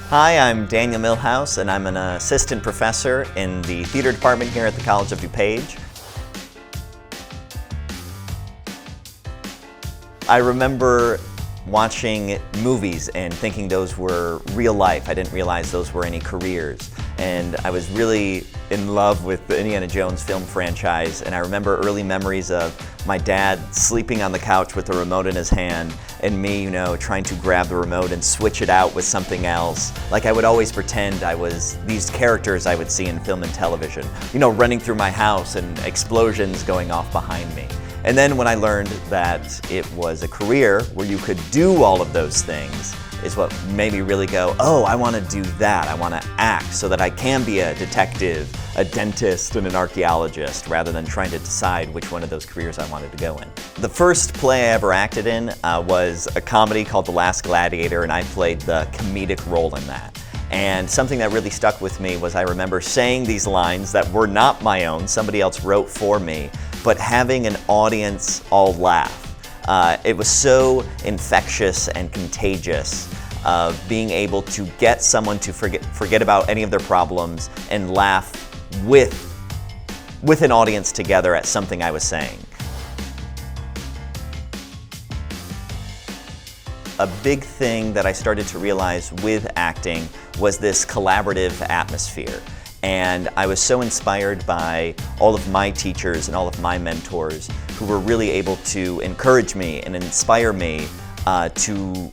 Hi, I'm Daniel Millhouse, and I'm an assistant professor in the theater department here at the College of DuPage. I remember watching movies and thinking those were real life. I didn't realize those were any careers. And I was really in love with the Indiana Jones film franchise, and I remember early memories of my dad sleeping on the couch with the remote in his hand and me, trying to grab the remote and switch it out with something else. Like I would always pretend I was these characters I would see in film and television, running through my house and explosions going off behind me. And then when I learned that it was a career where you could do all of those things is what made me really go, oh, I want to do that. I want to act so that I can be a detective, a dentist, and an archaeologist, rather than trying to decide which one of those careers I wanted to go in. The first play I ever acted in was a comedy called The Last Gladiator, and I played the comedic role in that. And something that really stuck with me was I remember saying these lines that were not my own, somebody else wrote for me, but having an audience all laugh. It was so infectious and contagious of being able to get someone to forget about any of their problems and laugh with an audience together at something I was saying. A big thing that I started to realize with acting was this collaborative atmosphere. And I was so inspired by all of my teachers and all of my mentors who were really able to encourage me and inspire me to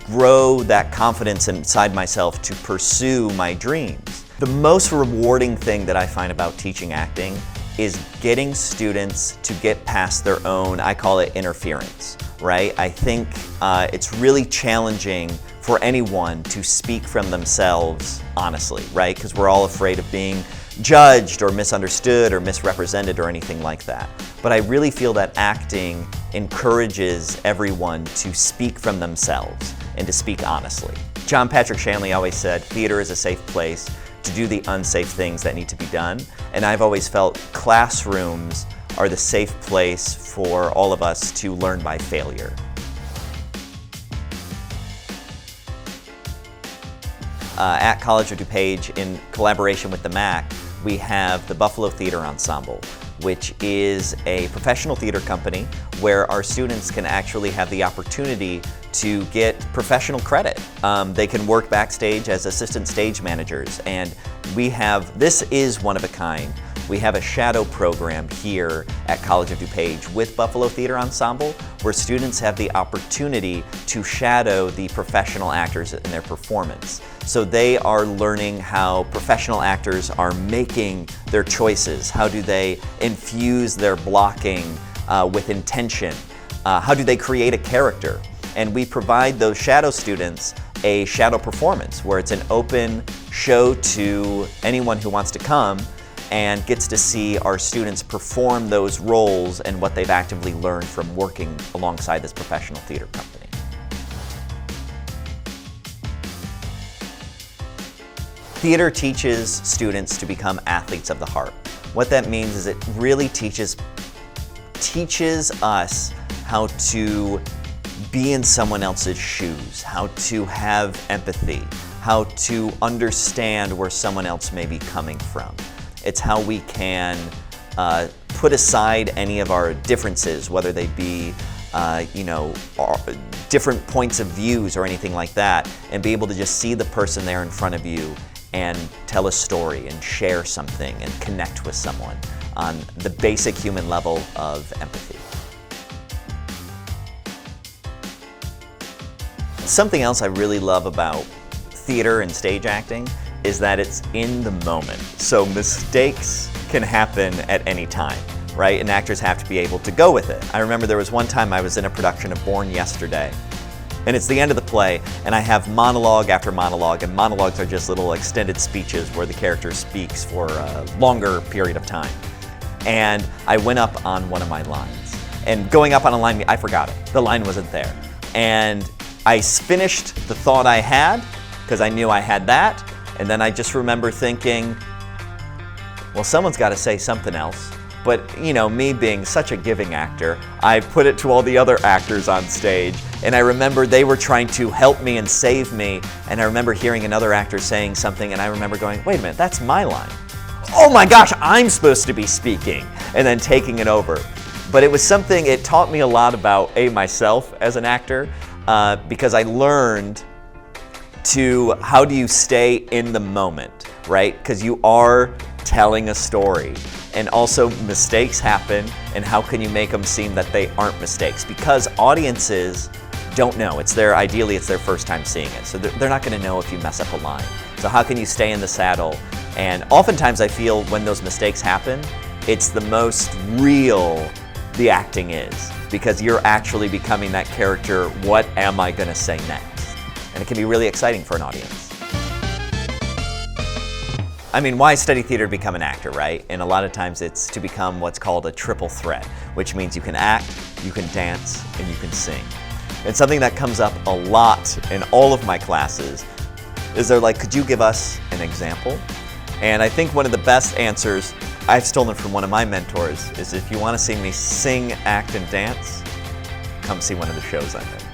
grow that confidence inside myself to pursue my dreams. The most rewarding thing that I find about teaching acting is getting students to get past their own, I call it interference, right? I think it's really challenging for anyone to speak from themselves honestly, right? Because we're all afraid of being judged or misunderstood or misrepresented or anything like that. But I really feel that acting encourages everyone to speak from themselves and to speak honestly. John Patrick Shanley always said, theater is a safe place to do the unsafe things that need to be done. And I've always felt classrooms are the safe place for all of us to learn by failure. At College of DuPage, in collaboration with the MAC, we have the Buffalo Theater Ensemble, which is a professional theater company where our students can actually have the opportunity to get professional credit. They can work backstage as assistant stage managers, and this is one of a kind. We have a shadow program here at College of DuPage with Buffalo Theater Ensemble where students have the opportunity to shadow the professional actors in their performance. So they are learning how professional actors are making their choices. How do they infuse their blocking with intention? How do they create a character? And we provide those shadow students a shadow performance where it's an open show to anyone who wants to come and gets to see our students perform those roles and what they've actively learned from working alongside this professional theater company. Theater teaches students to become athletes of the heart. What that means is it really teaches us how to be in someone else's shoes, how to have empathy, how to understand where someone else may be coming from. It's how we can put aside any of our differences, whether they be different points of views or anything like that, and be able to just see the person there in front of you and tell a story and share something and connect with someone on the basic human level of empathy. Something else I really love about theater and stage acting is that it's in the moment. So mistakes can happen at any time, right? And actors have to be able to go with it. I remember there was one time I was in a production of Born Yesterday, and it's the end of the play, and I have monologue after monologue, and monologues are just little extended speeches where the character speaks for a longer period of time. And I went up on one of my lines. And going up on a line, I forgot it. The line wasn't there. And I finished the thought I had, because I knew I had that, and then I just remember thinking, well, someone's got to say something else. But you know, me being such a giving actor, I put it to all the other actors on stage, and I remember they were trying to help me and save me, and I remember hearing another actor saying something, and I remember going, wait a minute, that's my line. Oh my gosh, I'm supposed to be speaking, and then taking it over. But it was something, it taught me a lot about myself as an actor, because I learned how do you stay in the moment, right? Because you are telling a story, and also mistakes happen, and how can you make them seem that they aren't mistakes? Because audiences don't know. Ideally it's their first time seeing it, so they're not going to know if you mess up a line. So how can you stay in the saddle? And oftentimes I feel when those mistakes happen, it's the most real the acting is, because you're actually becoming that character. What am I going to say next? And it can be really exciting for an audience. I mean, why study theater to become an actor, right? And a lot of times it's to become what's called a triple threat, which means you can act, you can dance, and you can sing. And something that comes up a lot in all of my classes is they're like, could you give us an example? And I think one of the best answers I've stolen from one of my mentors is, if you want to see me sing, act, and dance, come see one of the shows I'm in.